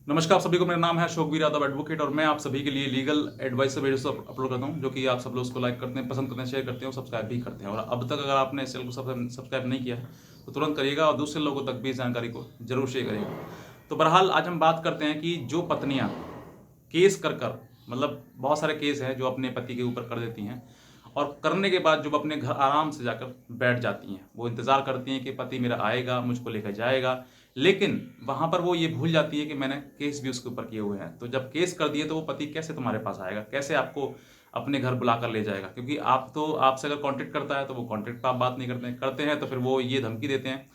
नमस्कार आप सभी को, मेरा नाम है अशोक वीर यादव एडवोकेट और मैं आप सभी के लिए लीगल एडवाइस वीडियोस अपलोड करता हूं, जो कि आप सब लोग उसको लाइक करते हैं, पसंद करते हैं, शेयर करते हैं और सब्सक्राइब भी करते हैं। और अब तक अगर आपने इस चैनल को सब्सक्राइब नहीं किया है तो तुरंत करिएगा और दूसरे लोगों तक भी इस जानकारी को जरूर शेयर करिएगा। तो बहरहाल आज हम बात करते हैं कि जो पत्नियां केस कर कर मतलब बहुत सारे केस हैं जो अपने पति के ऊपर कर देती हैं और करने के बाद जब अपने घर आराम से जाकर बैठ जाती हैं, वो इंतज़ार करती हैं कि पति मेरा आएगा, मुझको लेकर जाएगा, लेकिन वहाँ पर वो ये भूल जाती है कि मैंने केस भी उसके ऊपर किए हुए हैं। तो जब केस कर दिए तो वो पति कैसे तुम्हारे पास आएगा, कैसे आपको अपने घर बुला कर ले जाएगा? क्योंकि आप तो आपसे अगर कॉन्टेक्ट करता है तो वो कॉन्टेक्ट पर आप बात नहीं करते हैं तो फिर वो ये धमकी देते हैं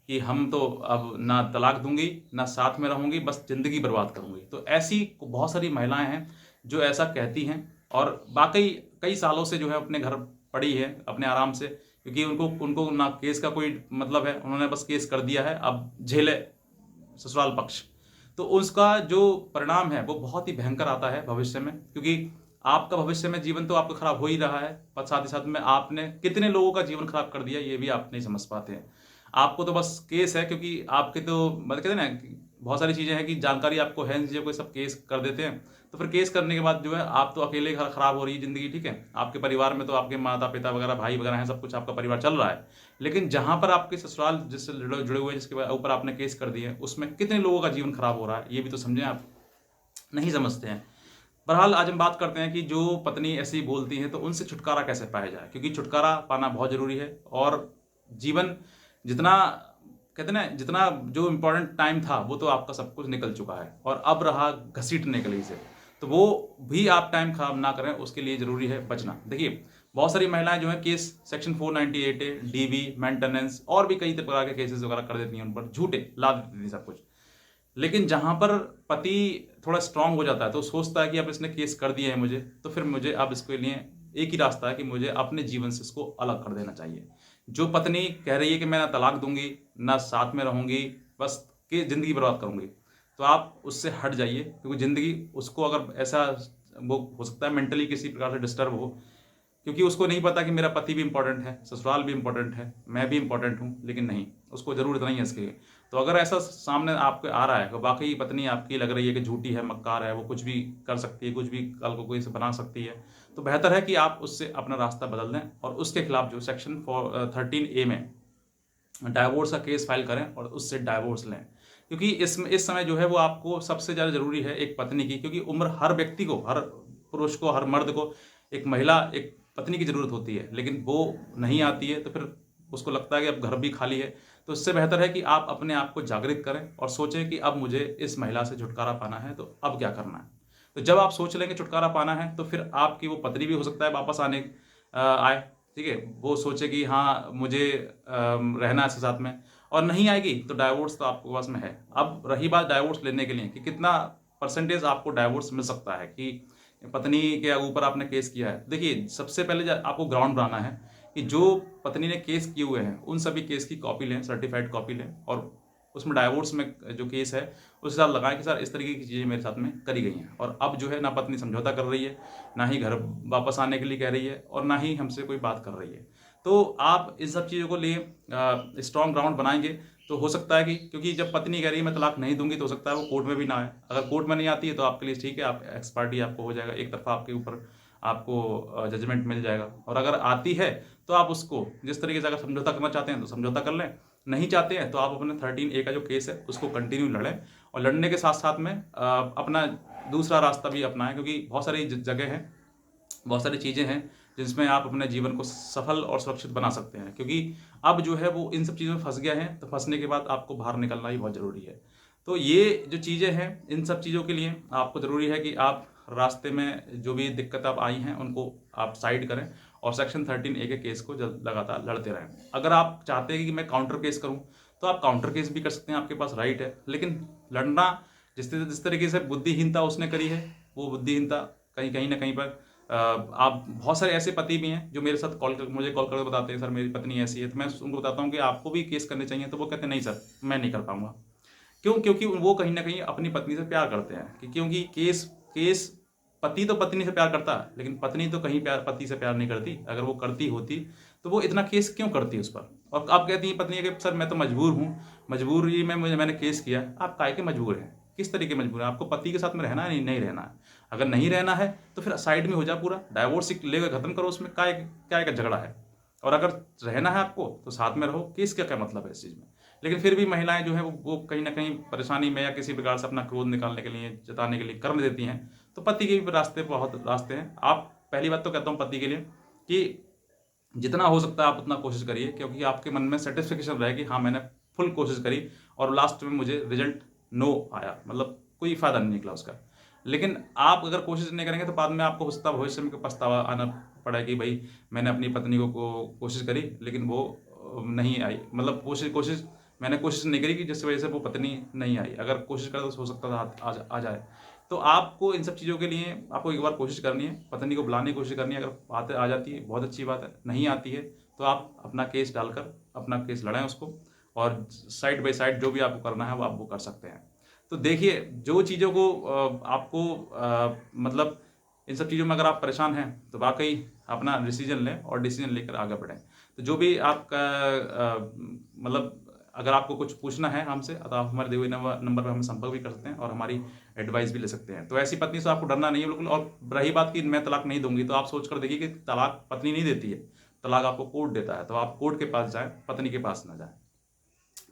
कि हम तो अब ना तलाक दूंगी ना साथ में रहूंगी, बस ज़िंदगी बर्बाद करूंगी। तो ऐसी बहुत सारी महिलाएं हैं जो ऐसा कहती हैं और वाकई कई सालों से जो है अपने घर पड़ी है अपने आराम से, क्योंकि उनको उनको ना केस का कोई मतलब है, उन्होंने बस केस कर दिया है, अब झेले ससुराल पक्ष। तो उसका जो परिणाम है वो बहुत ही भयंकर आता है भविष्य में, क्योंकि आपका भविष्य में जीवन तो आपका खराब हो ही रहा है, पर साथ ही साथ में आपने कितने लोगों का जीवन खराब कर दिया ये भी आप नहीं समझ पाते हैं। आपको तो बस केस है, क्योंकि आपके तो मतलब कहते हैं ना कि बहुत सारी चीज़ें हैं कि जानकारी आपको है इन चीज़ों को, सब केस कर देते हैं। तो फिर केस करने के बाद जो है आप तो अकेले घर खराब हो रही है ज़िंदगी, ठीक है। आपके परिवार में तो आपके माता पिता वगैरह भाई वगैरह हैं, सब कुछ आपका परिवार चल रहा है, लेकिन जहाँ पर आपके ससुराल जिससे जुड़े हुए हैं, जिसके ऊपर आपने केस कर दिए, उसमें कितने लोगों का जीवन खराब हो रहा है ये भी तो समझें आप। नहीं समझते हैं। बहरहाल आज हम बात करते हैं कि जो पत्नी ऐसी बोलती है तो उनसे छुटकारा कैसे पाया जाए, क्योंकि छुटकारा पाना बहुत जरूरी है। और जीवन जितना कहते हैं ना, जितना जो इम्पोर्टेंट टाइम था वो तो आपका सब कुछ निकल चुका है और अब रहा घसीटने के लिए से, तो वो भी आप टाइम खराब ना करें, उसके लिए जरूरी है बचना। देखिए बहुत सारी महिलाएं जो है केस सेक्शन 498 ए, डीवी, मेंटेनेंस और भी कई प्रकार के केसेस वगैरह कर देती हैं, उन पर झूठे ला देती थी सब कुछ। लेकिन जहां पर पति थोड़ा स्ट्रांग हो जाता है तो सोचता है कि अब इसने केस कर दिया है मुझे, तो फिर मुझे अब इसके लिए एक ही रास्ता है कि मुझे अपने जीवन से इसको अलग कर देना चाहिए। जो पत्नी कह रही है कि मैं ना तलाक दूंगी ना साथ में रहूंगी, बस कि जिंदगी बर्बाद करूंगी, तो आप उससे हट जाइए, क्योंकि जिंदगी उसको अगर ऐसा वो हो सकता है मेंटली किसी प्रकार से डिस्टर्ब हो, क्योंकि उसको नहीं पता कि मेरा पति भी इंपॉर्टेंट है, ससुराल भी इंपॉर्टेंट है, मैं भी इंपॉर्टेंट हूँ, लेकिन नहीं, उसको ज़रूरत नहीं है इसके। तो अगर ऐसा सामने आपके आ रहा है कि वाकई पत्नी आपकी लग रही है कि झूठी है, मक्कार है, वो कुछ भी कर सकती है, कुछ भी कल को कोई से बना सकती है, तो बेहतर है कि आप उससे अपना रास्ता बदल दें और उसके खिलाफ जो सेक्शन 13A में डाइवोर्स का केस फाइल करें और उससे डाइवोर्स लें। क्योंकि इस समय जो है वो आपको सबसे ज़्यादा ज़रूरी है एक पत्नी की, क्योंकि उम्र हर व्यक्ति को, हर पुरुष को, हर मर्द को एक महिला, एक पत्नी की ज़रूरत होती है, लेकिन वो नहीं आती है तो फिर उसको लगता है कि अब घर भी खाली है। तो इससे बेहतर है कि आप अपने आप को जागृत करें और सोचें कि अब मुझे इस महिला से छुटकारा पाना है, तो अब क्या करना है। तो जब आप सोच लेंगे छुटकारा पाना है तो फिर आपकी वो पत्नी भी हो सकता है वापस आए, ठीक है, वो सोचे कि हाँ मुझे रहना है इसके साथ में, और नहीं आएगी तो डाइवोर्स तो आपके पास में है। अब रही बात डाइवोर्स लेने के लिए कि कितना परसेंटेज आपको डाइवोर्स मिल सकता है, कि पत्नी के ऊपर आपने केस किया है। देखिए सबसे पहले आपको ग्राउंड बनाना है कि जो पत्नी ने केस किए हुए हैं उन सभी केस की कॉपी लें, सर्टिफाइड कॉपी लें, और उसमें डाइवोर्स में जो केस है उसके साथ लगाएं कि सर इस तरीके की चीज़ें मेरे साथ में करी गई हैं, और अब जो है ना पत्नी समझौता कर रही है, ना ही घर वापस आने के लिए कह रही है, और ना ही हमसे कोई बात कर रही है। तो आप इन सब चीज़ों को लिए स्ट्रॉन्ग ग्राउंड बनाएंगे तो हो सकता है कि, क्योंकि जब पत्नी कह रही है मैं तलाक नहीं दूंगी, तो हो सकता है वो कोर्ट में भी ना आए। अगर कोर्ट में नहीं आती है तो आपके लिए ठीक है, आप एक्सपर्टी आपको हो जाएगा, एक तरफा आपके ऊपर आपको जजमेंट मिल जाएगा। और अगर आती है तो आप उसको जिस तरीके से अगर समझौता करना चाहते हैं तो समझौता कर लें, नहीं चाहते हैं तो आप अपने 13A का जो केस है उसको कंटिन्यू लड़ें, और लड़ने के साथ साथ में अपना दूसरा रास्ता भी अपनाएं, क्योंकि बहुत सारी जगह हैं, बहुत सारी चीज़ें हैं जिसमें आप अपने जीवन को सफल और सुरक्षित बना सकते हैं। क्योंकि अब जो है वो इन सब चीज़ों में फंस गया है, तो फंसने के बाद आपको बाहर निकलना ही बहुत ज़रूरी है। तो ये जो चीज़ें हैं, इन सब चीज़ों के लिए आपको ज़रूरी है कि आप रास्ते में जो भी दिक्कत आप आई हैं उनको आप साइड करें और सेक्शन 13A के केस को लगातार लड़ते रहें। अगर आप चाहते हैं कि मैं काउंटर केस करूं तो आप काउंटर केस भी कर सकते हैं, आपके पास राइट है, लेकिन लड़ना जिस तरीके से बुद्धिहीनता उसने करी है, वो बुद्धिहीनता कहीं कहीं ना कहीं पर आप, बहुत सारे ऐसे पति भी हैं जो मेरे साथ मुझे कॉल करके बताते हैं सर मेरी पत्नी ऐसी है, तो मैं उनको बताता हूँ कि आपको भी केस करने चाहिए, तो वो कहते हैं नहीं सर मैं नहीं कर पाऊंगा। क्यों? क्योंकि वो कहीं ना कहीं अपनी पत्नी से प्यार करते हैं, क्योंकि केस केस पति तो पत्नी से प्यार करता है, लेकिन पत्नी तो कहीं पति से प्यार नहीं करती। अगर वो करती होती तो वो इतना केस क्यों करती उस पर। और आप कहती हैं पत्नी कि सर मैं तो मजबूर हूँ, मजबूरी में मैंने केस किया। आप काहे के मजबूर हैं? किस तरीके मजबूर है, आपको पति के साथ में रहना है नहीं नहीं रहना है। अगर नहीं रहना है तो फिर साइड में हो जा, पूरा डाइवोर्स लेकर खत्म करो, उसमें क्या का झगड़ा है। और अगर रहना है आपको तो साथ में रहो, केस क्या क्या मतलब है इस चीज़ में। लेकिन फिर भी महिलाएं जो है वो कहीं ना कहीं परेशानी में या किसी प्रकार से अपना क्रोध निकालने के लिए, जताने के लिए कर देती हैं। तो पति के भी रास्ते बहुत रास्ते हैं। आप पहली बात तो कहता हूँ पति के लिए कि जितना हो सकता है आप उतना कोशिश करिए, क्योंकि आपके मन में सेटिस्फेक्शन रहेगी, हाँ मैंने फुल कोशिश करी और लास्ट में मुझे रिजल्ट नो आया, मतलब कोई फायदा नहीं निकला उसका। लेकिन आप अगर कोशिश नहीं करेंगे तो बाद में आपको हो सकता है भविष्य में पछतावा आना पड़ा कि भाई मैंने अपनी पत्नी को कोशिश करी लेकिन वो नहीं आई, मतलब कोशिश मैंने कोशिश नहीं करी कि जिस वजह से वो पत्नी नहीं आई। अगर कोशिश करे तो हो सकता था आ जाए। तो आपको इन सब चीज़ों के लिए आपको एक बार कोशिश करनी है, पत्नी को बुलाने की कोशिश करनी है। अगर बात आ जाती है बहुत अच्छी बात है, नहीं आती है तो आप अपना केस डालकर अपना केस लड़ाएं उसको, और साइड बाय साइड जो भी आपको करना है वो आप वो कर सकते हैं। तो देखिए जो चीज़ों को आपको मतलब इन सब चीज़ों में अगर आप परेशान हैं तो वाकई अपना डिसीजन लें और डिसीजन लेकर आगे बढ़ें। तो जो भी आपका मतलब अगर आपको कुछ पूछना है हमसे तो आप हमारे दिए हुए नंबर पर हमें संपर्क भी कर सकते हैं और हमारी एडवाइस भी ले सकते हैं। तो ऐसी पत्नी से आपको डरना नहीं है बिल्कुल। और रही बात कि मैं तलाक नहीं दूंगी, तो आप सोच कर देखिए कि तलाक पत्नी नहीं देती है, तलाक आपको कोर्ट देता है। तो आप कोर्ट के पास जाएं, पत्नी के पास ना जाएं।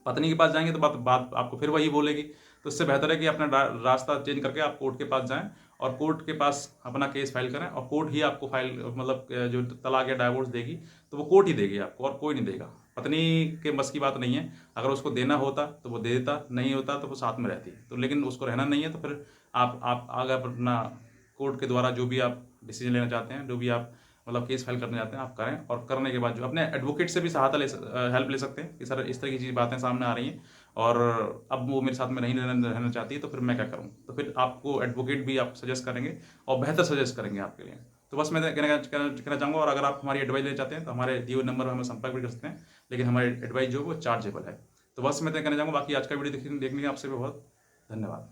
पत्नी के पास जाएंगे तो बात आपको फिर वही बोलेगी। तो इससे बेहतर है कि अपना रास्ता चेंज करके आप कोर्ट के पास जाएं और कोर्ट के पास अपना केस फाइल करें, और कोर्ट ही आपको फाइल मतलब जो तलाक या डाइवोर्स देगी तो वो कोर्ट ही देगी आपको, और कोई नहीं देगा। पत्नी के बस की बात नहीं है। अगर उसको देना होता तो वो दे देता, नहीं होता तो वो साथ में रहती। तो लेकिन उसको रहना नहीं है तो फिर आप आगे अपना कोर्ट के द्वारा जो भी आप डिसीजन लेना चाहते हैं, जो भी आप मतलब केस फाइल करना चाहते हैं आप करें। और करने के बाद जो अपने एडवोकेट से भी सहायता हेल्प ले सकते हैं कि सर इस तरह की चीज़ बातें सामने आ रही हैं और अब वो मेरे साथ में नहीं रहना चाहती है, तो फिर मैं क्या करूँ। तो फिर आपको एडवोकेट भी आप सजेस्ट करेंगे और बेहतर सजेस्ट करेंगे आपके लिए। तो बस मैं कहना चाहूँगा। और अगर आप हमारी एडवाइस लेना चाहते हैं तो हमारे दिए हुए नंबर पर हमें संपर्क भी कर सकते हैं, लेकिन हमारी एडवाइस जो है वो चार्जेबल है। तो बस मैं कहना चाहूँगा। बाकी आज का वीडियो देखने के लिए आपसे भी बहुत धन्यवाद।